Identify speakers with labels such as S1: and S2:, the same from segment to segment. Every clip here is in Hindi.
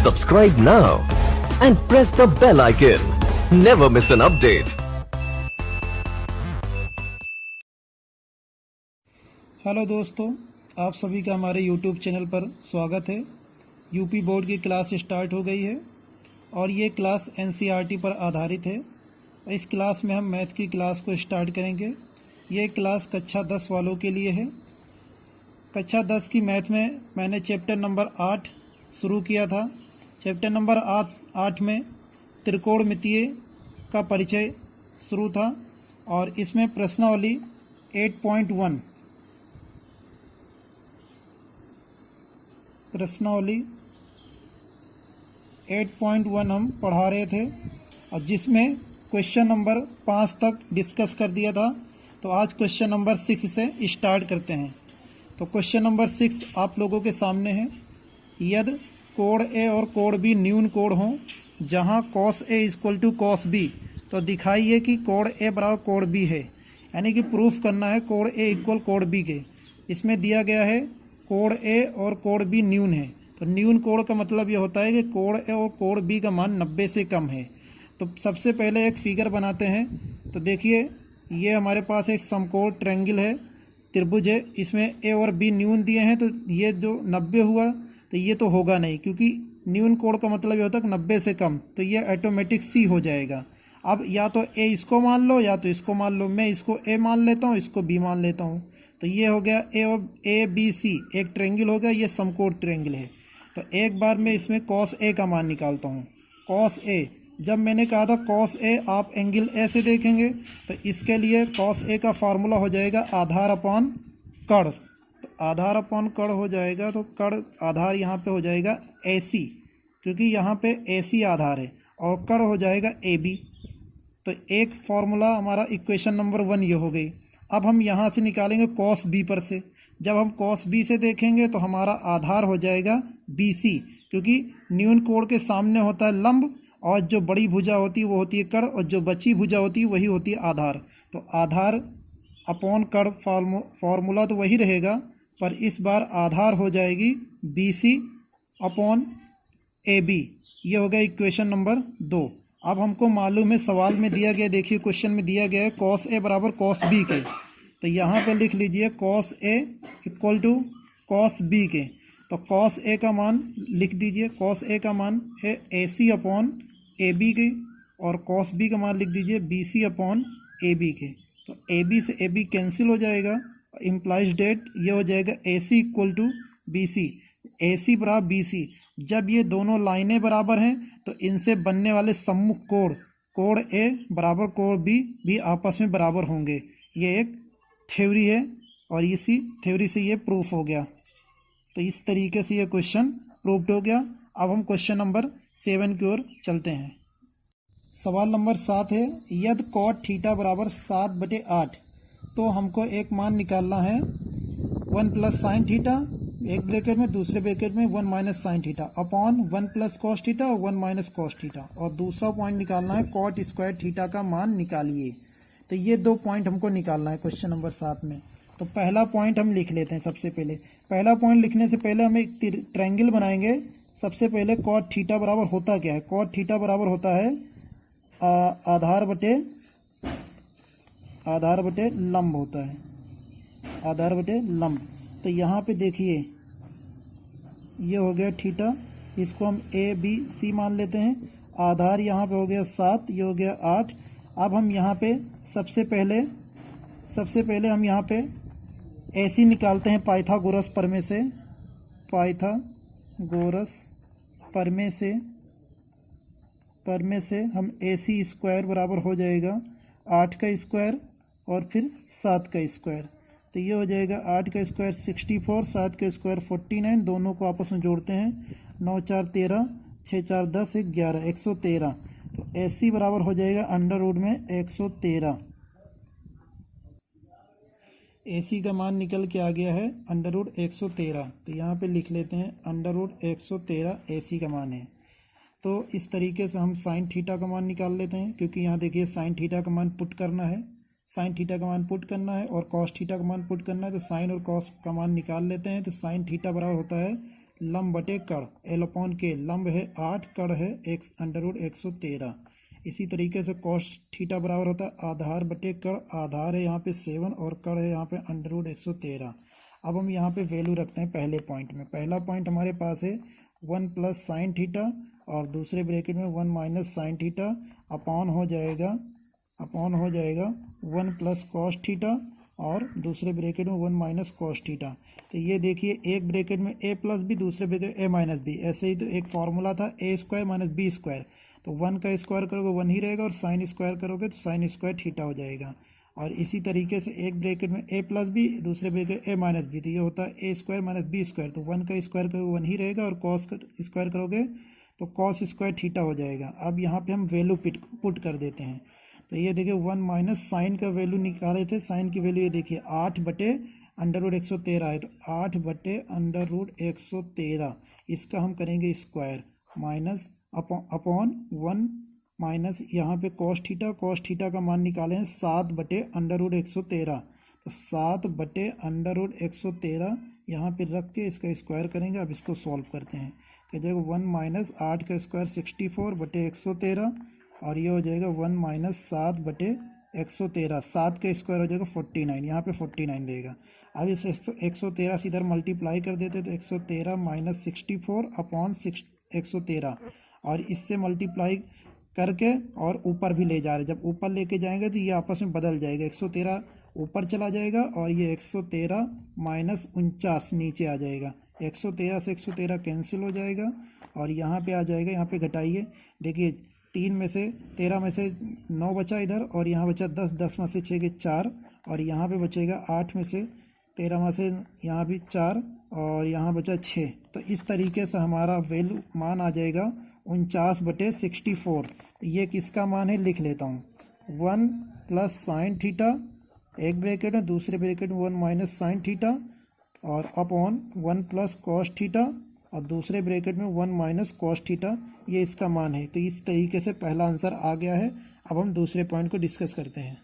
S1: Subscribe now and press the bell icon. Never miss an update.
S2: Hello दोस्तों, आप सभी का हमारे YouTube चैनल पर स्वागत है। यूपी बोर्ड की क्लास स्टार्ट हो गई है और ये क्लास NCERT पर आधारित है। इस क्लास में हम मैथ की क्लास को स्टार्ट करेंगे। ये क्लास कक्षा 10 वालों के लिए है। कक्षा 10 की मैथ में मैंने चैप्टर नंबर 8 शुरू किया था। चैप्टर नंबर 8 में त्रिकोणमितीय का परिचय शुरू था और इसमें प्रश्नावली 8.1 हम पढ़ा रहे थे और जिसमें क्वेश्चन नंबर 5 तक डिस्कस कर दिया था। तो आज क्वेश्चन नंबर 6 से स्टार्ट करते हैं। तो क्वेश्चन नंबर 6 आप लोगों के सामने है। यदि कोण ए और कोण बी न्यून कोण हों जहां cos A = cos B, तो दिखाइए कि कोण ए बराबर कोण बी है। यानी कि प्रूफ करना है कोण ए इक्वल कोण बी के। इसमें दिया गया है कोण ए और कोण बी न्यून है। तो न्यून कोण का मतलब ये होता है कि कोण ए और कोण बी का मान 90 से कम है। तो सबसे पहले एक फिगर बनाते हैं। तो देखिए, ये हमारे पास एक समकोण ट्रायंगल है, त्रिभुज है। इसमें ए और बी न्यून दिए हैं, तो ये जो 90 हुआ तो ये तो होगा नहीं, क्योंकि न्यून कोण का मतलब ये होता है कि 90 से कम। तो ये ऑटोमेटिक सी हो जाएगा। अब या तो ए इसको मान लो या तो इसको मान लो। मैं इसको ए मान लेता हूँ, इसको बी मान लेता हूँ। तो ये हो गया ए और ए बी सी एक ट्रायंगल हो गया। ये समकोण ट्रायंगल है। तो एक बार मैं इसमें cos A का मान निकालता हूँ। cos A, जब मैंने कहा था cos A आप एंगल ए से देखेंगे, तो इसके लिए cos A का फार्मूला हो जाएगा आधार अपॉन कर्ण। तो आधार अपॉन कर्ण हो जाएगा, तो कर्ण आधार यहाँ पे हो जाएगा AC, क्योंकि यहाँ पे AC आधार है, और कर्ण हो जाएगा AB। तो एक फार्मूला हमारा इक्वेशन नंबर 1 ये हो गई। अब हम यहाँ से निकालेंगे cos B पर से। जब हम cos B से देखेंगे तो हमारा आधार हो जाएगा BC, क्योंकि न्यून कोण के सामने होता है लंब, और जो बड़ी भुजा होती है वो होती है कर्ण, और जो बची भुजा होती है वही होती है आधार। तो आधार अपॉन कर्ण फार्मूला तो वही रहेगा, पर इस बार आधार हो जाएगी BC अपॉन AB। ये हो गया इक्वेशन नंबर 2। अब हमको मालूम है, सवाल में दिया गया, देखिए क्वेश्चन में दिया गया है cos A बराबर cos B के। तो यहाँ पे लिख लीजिए cos A = cos B के। तो cos A का मान लिख दीजिए। cos A का मान है AC अपॉन AB के, और cos B का मान लिख दीजिए BC अपॉन AB के। तो AB से AB कैंसिल हो जाएगा। इम्प्लाइज डेट ये हो जाएगा AC = BC। AC बराबर BC। जब ये दोनों लाइनें बराबर हैं तो इनसे बनने वाले सम्मुख कोण, कोण A बराबर कोण B भी आपस में बराबर होंगे। ये एक थ्योरी है और इसी थ्योरी से ये प्रूफ हो गया। तो इस तरीके से ये क्वेश्चन प्रूव्ड हो गया। अब हम क्वेश्चन नंबर 7 की ओर चलते हैं। सवाल नंबर 7 है, यदि cot थीटा बराबर 7/8, तो हमको एक मान निकालना है 1 + sin थीटा, एक ब्रैकेट में, दूसरे ब्रैकेट में 1 - sin theta upon 1 + cos theta और 1 - cos थीटा। और दूसरा पॉइंट निकालना है cot स्क्वायर थीटा का मान निकालिए। तो ये 2 पॉइंट हमको निकालना है क्वेश्चन नंबर 7 में। तो पहला पॉइंट हम लिख लेते हैं। सबसे पहले पहला पॉइंट लिखने से पहले हम एक ट्रायंगल बनाएंगे। सबसे पहले cot थीटा बराबर होता क्या है? cot थीटा बराबर होता है आधार बटे लंब होता है, आधार बटे लंब। तो यहाँ पे देखिए, ये हो गया थीटा, इसको हम ABC मान लेते हैं। आधार यहाँ पे हो गया 7, ये हो गया 8। अब हम यहाँ पे सबसे पहले हम यहाँ पे AC निकालते हैं पाइथागोरस प्रमेय से। पाइथागोरस प्रमेय से हम AC स्क्वायर बराबर हो जाएगा 8 का स्क्वायर और फिर 7 का स्क्वायर। तो ये हो जाएगा 8 का स्क्वायर 64, 7 का स्क्वायर 49। दोनों को आपस में जोड़ते हैं, 9 × 4 = 13, 6 × 4 = 10, 1 = 11, 113। तो AC बराबर हो जाएगा अंडर रूट में 113। AC का मान निकल के आ गया है अंडर रूट 113। तो यहाँ पे लिख लेते हैं अंडर रूट 113 AC का मान है। तो इस तरीके से हम साइन थीटा का मान निकाल लेते हैं, क्योंकि यहाँ देखिए साइन थीटा का मान पुट करना है, साइन थीटा का मान पुट करना है और कॉस थीटा का मान पुट करना है। तो साइन और कॉस का मान निकाल लेते हैं। तो साइन थीटा बराबर होता है लंब बटे कड़, एल अपॉन के, लंब है 8, कड़ है √113। इसी तरीके से कॉस थीटा बराबर होता है आधार बटे कड़, आधार है यहाँ पे 7 और कड़ है यहाँ पे √113। अब हम यहाँ पे वैल्यू रखते हैं पहले पॉइंट में। पहला पॉइंट हमारे पास है 1 प्लस साइन थीटा और दूसरे ब्रैकेट में 1 माइनस साइन थीटा अपॉन हो जाएगा 1 प्लस कॉस थीटा और दूसरे ब्रैकेट में 1 माइनस कॉस थीटा। तो ये देखिए एक ब्रैकेट में a प्लस बी, दूसरे ब्रैकेट a माइनस बी। ऐसे ही तो एक फार्मूला था a square minus B square, तो 1 का स्क्वायर करोगे 1 ही रहेगा और साइन स्क्वायर करोगे तो साइन स्क्वायर थीटा हो जाएगा। और इसी तरीके से एक ब्रैकेट में a प्लस बी, दूसरे ब्रैकेट a माइनस बी, तो ये होता है a square minus B square, तो 1 का स्क्वायर करोगे 1 ही रहेगा और कॉस स्क्वायर करोगे तो कॉस स्क्वायर थीटा हो जाएगा। अब यहाँ पे हम वैल्यू पुट कर देते हैं। तो ये देखिए 1 माइनस साइन का वैल्यू निकाले थे, साइन की वैल्यू ये देखिए 8 बटे √113 है, तो 8 बटे √113 इसका हम करेंगे स्क्वायर माइनस अपॉन 1 माइनस यहाँ पे कॉस थीटा का मान निकाले हैं 7 बटे √113, तो 7 बटे √113 यहाँ पे रख के इसका स्क्वायर करेंगे। अब इसको सॉल्व करते हैं। तो देखो 1 माइनस 8 का स्क्वायर 64 बटे 113 और ये हो जाएगा 1 माइनस 7 बटे 113, 7 का स्क्वायर हो जाएगा 49, यहाँ पे 49 रहेगा। अब इस 113 से इधर मल्टीप्लाई कर देते तो 113 माइनस 64 अपॉन 113 और इससे मल्टीप्लाई करके और ऊपर भी ले जा रहे, जब ऊपर लेके जाएंगे तो ये आपस में बदल जाएगा, 113 ऊपर चला जाएगा और ये 113 माइनस 49 नीचे आ जाएगा। 113 से 113 कैंसिल हो जाएगा और यहाँ पे आ जाएगा, यहाँ पे घटाइए, देखिए 3 में से 13 में से 9 बचा इधर और यहाँ बचा 10, 10 में से 6 के 4 और यहाँ पे बचेगा 8 में से 13 में से यहाँ भी 4 और यहाँ बचा 6। तो इस तरीके से हमारा वैल्यू मान आ जाएगा 49 बटे 64। ये किसका मान है लिख लेता हूँ, 1 प्लस साइन थीटा एक ब्रैकेट में, दूसरे ब्रैकेट में 1 माइनस साइन थीटा और अपॉन 1 प्लस कॉस थीटा और दूसरे ब्रैकेट में 1 माइनस कॉस थीटा, ये इसका मान है। तो इस तरीके से पहला आंसर आ गया है। अब हम दूसरे पॉइंट को डिस्कस करते हैं।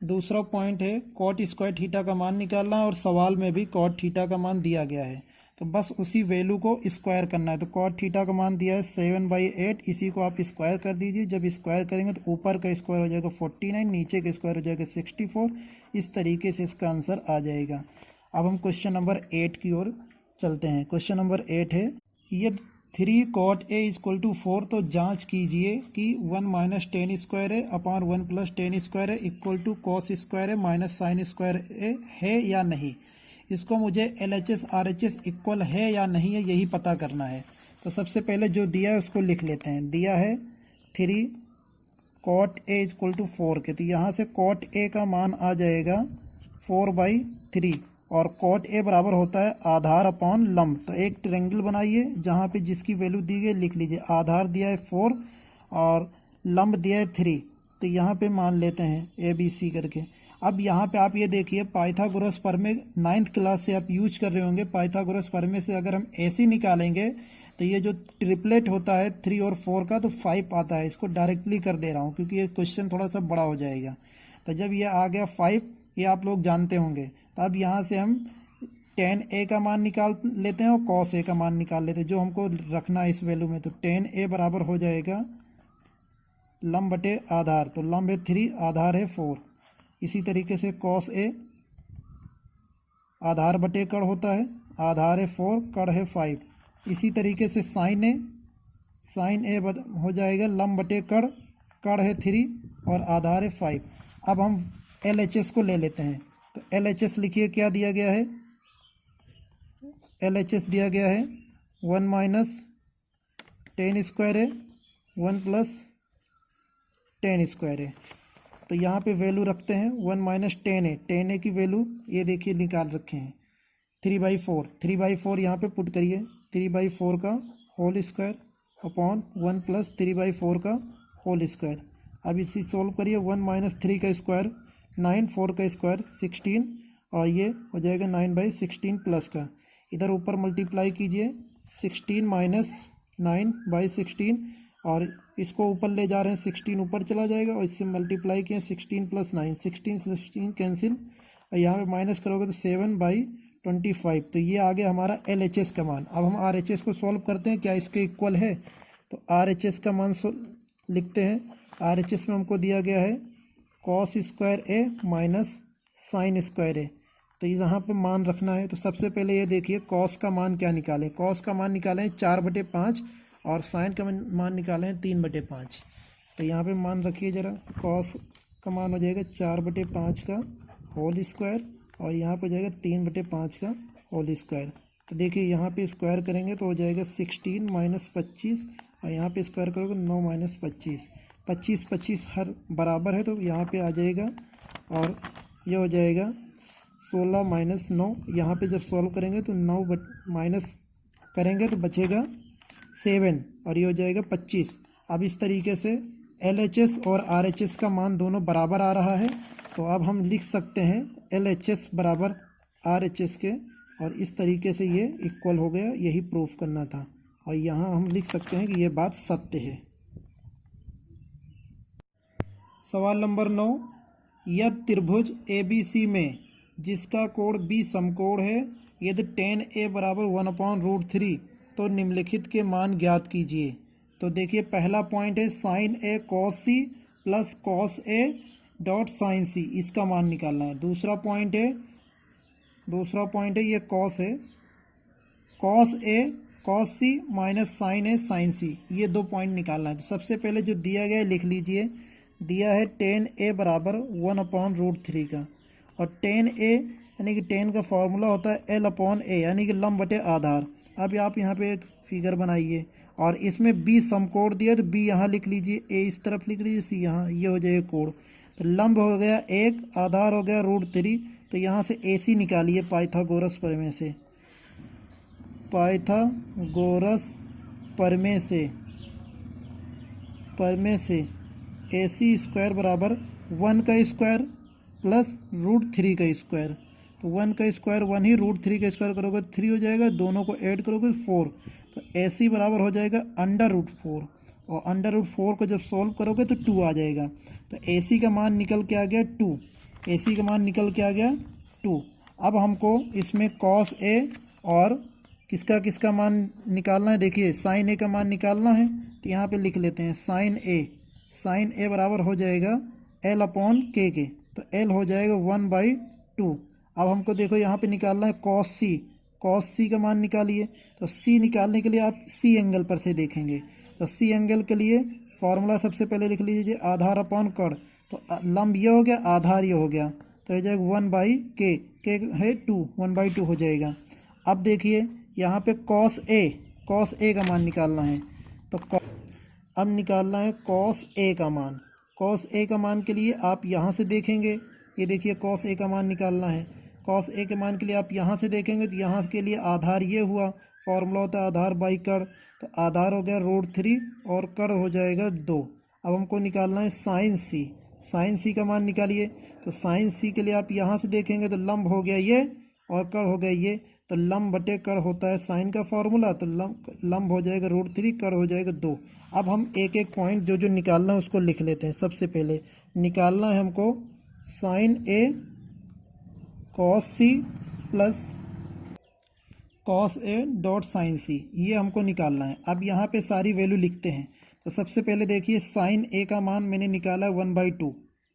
S2: दूसरा पॉइंट है कॉट स्क्वायर थीटा का मान निकालना और सवाल में भी कॉट थीटा का मान दिया गया है, तो बस उसी वैल्यू को स्क्वायर करना है। तो कॉट थीटा का मान दिया है 7/8, इसी को आप स्क्वायर कर दीजिए। जब स्क्वायर करेंगे तो ऊपर का स्क्वायर हो जाएगा 49, नीचे का स्क्वायर हो जाएगा 64। इस तरीके से इसका आंसर आ जाएगा। अब हम क्वेश्चन नंबर 8 की ओर चलते हैं। क्वेश्चन नंबर 8 है, ये 3 cot A = 4, तो जांच कीजिए कि 1 माइनस टेन स्क्वायर है अपॉन 1 प्लस टेन स्क्वायर है इक्वल टू कॉस स्क्वायर है माइनस साइन स्क्वायर है या नहीं। इसको मुझे LHS RHS इक्वल है या नहीं है यही पता करना है। तो सबसे पहले जो दिया है उसको लिख लेते हैं। दिया है 3 cot A = 4 के, तो यहाँ से cot A का मान आ जाएगा 4/3 और cot A बराबर होता है आधार अपॉन लंब। तो एक ट्रायंगल बनाइए जहाँ पे जिसकी वैल्यू दी गई लिख लीजिए। आधार दिया है 4 और लंब दिया है 3, तो यहाँ पे मान लेते हैं ABC करके। अब यहाँ पे आप ये देखिए पाइथागोरस प्रमेय 9th क्लास से आप यूज कर रहे होंगे। पाइथागोरस प्रमेय से अगर हम AC निकालेंगे तो ये जो ट्रिपलेट होता है 3 और 4 का तो 5 आता है। इसको डायरेक्टली कर दे रहा हूँ क्योंकि ये क्वेश्चन थोड़ा सा बड़ा हो जाएगा। तो जब ये आ गया 5, ये आप लोग जानते होंगे। तो अब यहाँ से हम tan A का मान निकाल लेते हैं और cos A का मान निकाल लेते हैं जो हमको रखना है इस वैल्यू में। तो tan A बराबर हो जाएगा लंब बटे आधार, तो लंब है 3, आधार है 4। इसी तरीके से cos A आधार बटे कड़ होता है, आधार है 4, कड़ है 5। इसी तरीके से sin A हो जाएगा लंब बटे कड़, कड़ है 3 और आधार है 5। अब हम LHS को ले लेते हैं। तो LHS लिखिए, क्या दिया गया है, LHS दिया गया है 1 माइनस टेन स्क्वायर है 1 प्लस टेन स्क्वायर है। तो यहाँ पे वैल्यू रखते हैं 1 माइनस टेन है, टेन ए की वैल्यू ये देखिए निकाल रखे हैं 3/4। 3/4 यहाँ पे पुट करिए, 3/4 का होल स्क्वायर अपॉन 1 प्लस 3/4 का होल स्क्वायर। अब इसी सोल्व करिए। 1 माइनस 3 का स्क्वायर 9, 4 का स्क्वायर 16 और ये हो जाएगा 9/16 प्लस का। इधर ऊपर मल्टीप्लाई कीजिए 16 माइनस 9/16 और इसको ऊपर ले जा रहे हैं, 16 ऊपर चला जाएगा और इससे मल्टीप्लाई किए 16 + 9, 16 कैंसिल और यहाँ पे माइनस करोगे तो 7/2 25। तो ये आ गया हमारा LHS का मान। अब हम RHS को सॉल्व करते हैं, क्या इसके इक्वल है? तो RHS का मान लिखते हैं। RHS में हमको दिया गया है cos स्क्वायर ए माइनस साइन स्क्वायर ए। तो यहाँ पे मान रखना है। तो सबसे पहले ये देखिए cos का मान क्या निकालें। cos का मान निकालें 4/5 और साइन का मान निकालें 3/5। तो यहाँ पे मान रखिए ज़रा। cos का मान हो जाएगा 4/5 का होल स्क्वायर और यहाँ पे हो जाएगा 3/5 का होल स्क्वायर। तो देखिए यहाँ पे स्क्वायर करेंगे तो हो जाएगा 16 माइनस 25 और यहाँ पे स्क्वायर करोगे 9 माइनस 25। 25 हर बराबर है तो यहाँ पे आ जाएगा और ये हो जाएगा 16 माइनस 9। यहाँ पे जब सॉल्व करेंगे तो 9 माइनस करेंगे तो बचेगा 7 और ये हो जाएगा 25। अब इस तरीके से LHS और RHS का मान दोनों बराबर आ रहा है। तो अब हम लिख सकते हैं LHS बराबर RHS के, और इस तरीके से ये इक्वल हो गया। यही प्रूफ करना था और यहाँ हम लिख सकते हैं कि ये बात सत्य है। सवाल नंबर 9, यदि त्रिभुज ABC में जिसका कोण B समकोण है, यदि tan A बराबर 1/√3 तो निम्नलिखित के मान ज्ञात कीजिए। तो देखिए पहला पॉइंट है sine A cos C plus cos A dot sine C, इसका मान निकालना है। दूसरा पॉइंट है ये cos है, cos A cos C minus sine A sine C, ये 2 पॉइंट निकालना है। तो सबसे पहले जो दिया गया है लिख लीजिए। दिया है tan A बराबर 1/√3 का, और tan A यानी कि tan का फॉर्मूला होता है L/A यानी कि लंब बटे आधार। अब आप यहाँ पे एक फिगर बनाइए और इसमें B समकोण दिया तो B यहाँ लिख लीजिए, A इस तरफ लिख लीजिए, C यहाँ, ये हो जाएगा कोण। तो लंब हो गया 1, आधार हो गया √3। तो यहाँ से AC निकालिए पाइथागोरस प्रमेय से। प्रमेय से AC स्क्वायर बराबर 1 का स्क्वायर प्लस √3 का स्क्वायर। तो 1 का स्क्वायर 1 ही, √3 का स्क्वायर करोगे 3 हो जाएगा, दोनों को ऐड करोगे 4। तो AC बराबर हो जाएगा √4, और √4 को जब सॉल्व करोगे तो 2 आ जाएगा। तो AC का मान निकल के आ गया 2। AC का मान निकल के आ गया 2। अब हमको इसमें cos A और किसका मान निकालना है। देखिए साइन A का मान निकालना है, तो यहाँ पे लिख लेते हैं साइन A बराबर हो जाएगा L/K के। तो L हो जाएगा 1/2। अब हमको देखो यहाँ पे निकालना है cos C का मान निकालिए। तो C निकालने के लिए आप C एंगल पर से देखेंगे। तो C एंगल के लिए फॉर्मूला सबसे पहले लिख लीजिए, आधार अपॉन कर्ण। तो लंब ये हो गया, आधार ये हो गया, तो हो जाएगा 1/K, K है 2, 1/2 हो जाएगा। अब देखिए यहाँ पे cos A का मान निकालना है। तो अब निकालना है cos A का मान। cos A का मान के लिए आप यहाँ से देखेंगे, ये देखिए cos A का मान निकालना है। cos A के मान के लिए आप यहाँ से देखेंगे, तो यहाँ के लिए आधार ये हुआ, फॉर्मूला होता है आधार बाई कर्ण। तो आधार हो गया √3 और कर्ण हो जाएगा 2। अब हमको निकालना है साइन C का मान निकालिए। तो साइन C के लिए आप यहाँ से देखेंगे तो लंब हो गया ये और कर्ण हो गया ये। तो लंब बटे कर्ण होता है साइन का फॉर्मूला, तो लंब हो जाएगा √3, कर्ण हो जाएगा 2। अब हम एक एक पॉइंट जो निकालना है उसको लिख लेते हैं। सबसे पहले निकालना है हमको sine A cos C plus cos A dot sine C, ये हमको निकालना है। अब यहाँ पे सारी वैल्यू लिखते हैं। तो सबसे पहले देखिए साइन A का मान मैंने निकाला है 1/2,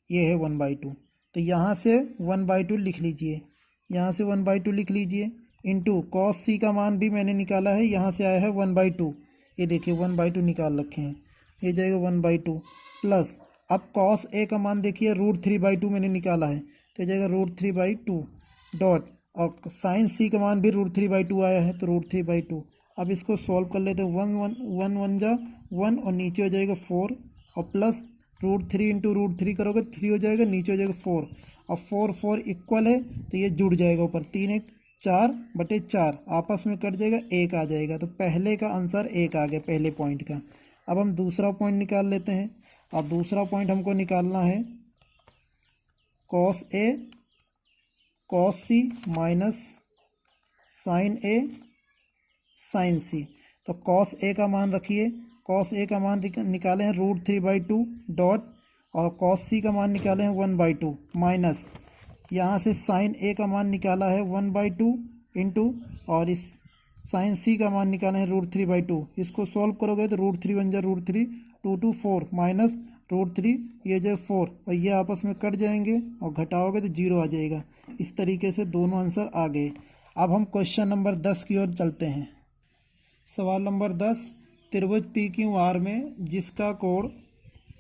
S2: ये है 1/2। तो यहाँ से 1/2 लिख लीजिए, यहाँ से 1/2 लिख लीजिए, इंटू cos C का मान भी मैंने निकाला है, यहाँ से आया है 1/2। ये देखिए 1/2 निकाल रखे हैं, ये जाएगा 1/2 प्लस। अब cos A का मान देखिए √3/2 मैंने निकाला है, तो ये जाएगा √3/2 डॉट, और साइन C का मान भी √3/2 आया है, तो √3/2। अब इसको सॉल्व कर लेते हैं। 1 जा 1 और नीचे हो जाएगा 4, और प्लस √3 इंटू √3 करोगे 3 हो जाएगा, नीचे हो जाएगा 4, और 4 इक्वल है तो ये जुड़ जाएगा ऊपर। 3 1 4/4 आपस में कट जाएगा, 1 आ जाएगा। तो पहले का आंसर 1 आ गया पहले पॉइंट का। अब हम दूसरा पॉइंट निकाल लेते हैं। अब दूसरा पॉइंट हमको निकालना है cos A cos C minus sine A sine C। तो cos A का मान रखिए, cos A का मान निकाले हैं √3/2 डॉट, और cos C का मान निकाले हैं 1/2 माइनस, यहाँ से साइन A का मान निकाला है 1/2 इंटू, और इस साइन सी का मान निकालना है √3/2। इसको सॉल्व करोगे तो √3 बन जाए √3, 2 4 माइनस √3, ये जो 4 और ये आपस में कट जाएंगे और घटाओगे तो 0 आ जाएगा। इस तरीके से दोनों आंसर आ गए। अब हम क्वेश्चन नंबर 10 की ओर चलते हैं। सवाल नंबर 10, त्रिभुज PQR में जिसका कोण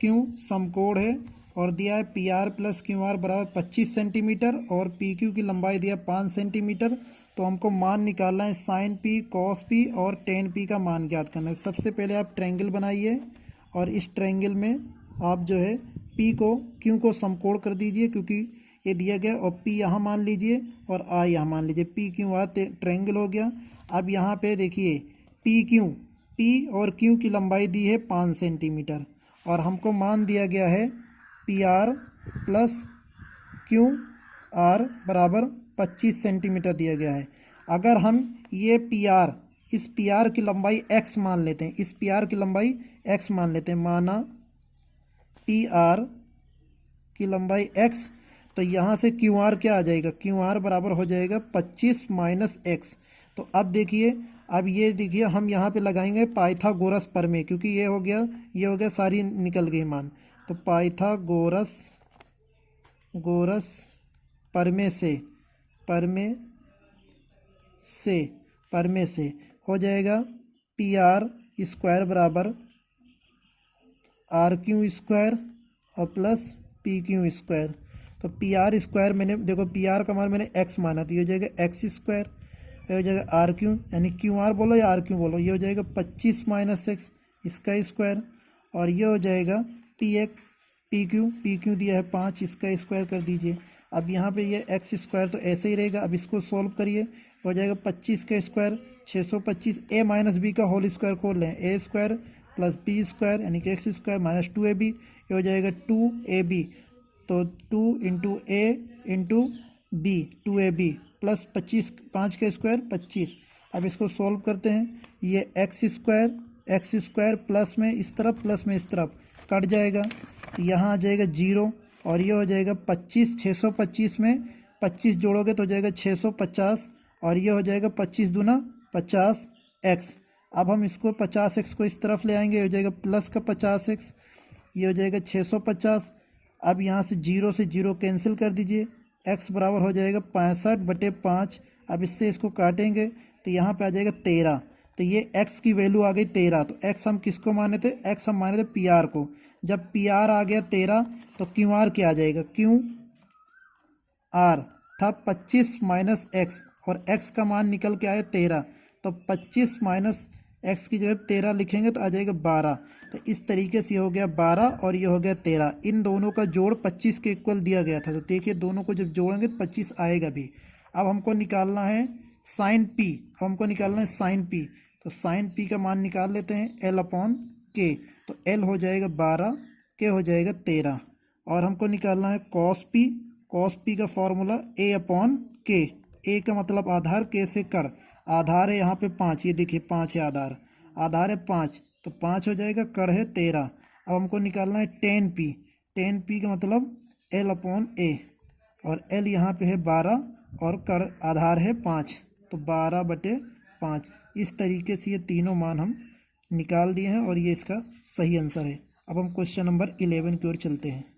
S2: Q समकोण है और दिया है PR + QR बराबर 25 सेंटीमीटर और PQ की लंबाई दिया 5 सेंटीमीटर। तो हमको मान निकालना है sin P, cos P और tan P का मान ज्ञात करना है। सबसे पहले आप ट्रायंगल बनाइए और इस ट्रायंगल में आप जो है P को Q को समकोण कर दीजिए, क्योंकि ये दिया गया, और P यहाँ मान लीजिए और R यहाँ मान लीजिए। PQR ट्रायंगल हो गया। अब यहाँ पे देखिए PQ, P और Q की लंबाई दी है 5 सेंटीमीटर और हमको मान दिया गया है PR + QR बराबर 25 सेंटीमीटर दिया गया है। अगर हम ये PR, इस PR की लंबाई x मान लेते हैं, इस PR की लंबाई x मान लेते हैं, माना PR की लंबाई x, तो यहाँ से QR क्या आ जाएगा, QR बराबर हो जाएगा 25 - x। तो अब देखिए, अब ये देखिए हम यहाँ पे लगाएंगे पाइथागोरस प्रमेय, क्योंकि ये हो गया सारी निकल गई मान। तो पाइथागोरस प्रमेय से हो जाएगा PR² बराबर RQ² और प्लस PQ²। तो PR² मैंने देखो, PR का मान मैंने x माना, तो ये हो जाएगा x², ये हो जाएगा RQ, यानी QR बोलो या RQ बोलो, ये हो जाएगा 25 - x इसका स्क्वायर, और ये हो जाएगा PQ दिया है 5, इसका स्क्वायर कर दीजिए। अब यहाँ पे ये x² तो ऐसे ही रहेगा। अब इसको सोल्व करिए, हो जाएगा 25 का स्क्वायर 625, a - b का होल स्क्वायर खोल लें, a² + b² यानी कि x² - 2ab, ये हो जाएगा 2ab, तो 2 × a × b 2ab प्लस 25, 5 का स्क्वायर 25। अब इसको सोल्व करते हैं, ये x² प्लस में इस तरफ प्लस में इस तरफ कट जाएगा, यहाँ आ जाएगा 0 और ये हो जाएगा 25, 625 में 25 जोड़ोगे तो हो जाएगा 650 और ये हो जाएगा 25 दूना 50x। अब हम इसको 50x को इस तरफ ले आएंगे, हो जाएगा प्लस का 50x, ये हो जाएगा 650। अब यहाँ से 0 से 0 कैंसिल कर दीजिए, x बराबर हो जाएगा 65/5। अब इससे इसको काटेंगे तो यहाँ पे आ जाएगा 13, तो ये x की वैल्यू आ गई 13। तो x हम किसको माने थे, x हम माने थे PR को। जब PR आ गया 13 तो QR क्या आ जाएगा, QR था 25 - x और x का मान निकल के आया 13, तो 25 - x की जगह 13 लिखेंगे तो आ जाएगा 12। तो इस तरीके से ये हो गया 12 और ये हो गया 13। इन दोनों का जोड़ 25 के इक्वल दिया गया था, तो देखिए दोनों को जब जोड़ेंगे तो 25 आएगा भी। अब हमको निकालना है साइन P, तो साइन P का मान निकाल लेते हैं L/K। तो L हो जाएगा 12, K हो जाएगा 13, और हमको निकालना है कॉस P का फॉर्मूला A/K। A का मतलब आधार, K से कड़, आधार है यहाँ पे 5, ये देखिए 5 है आधार है 5, तो 5 हो जाएगा, कड़ है 13। अब हमको निकालना है tan P का मतलब L/A, और L यहाँ पे है 12 और कड़ आधार है 5, तो 12/5। इस तरीके से ये तीनों मान हम निकाल दिए हैं और ये इसका सही आंसर है। अब हम क्वेश्चन नंबर 11 की ओर चलते हैं।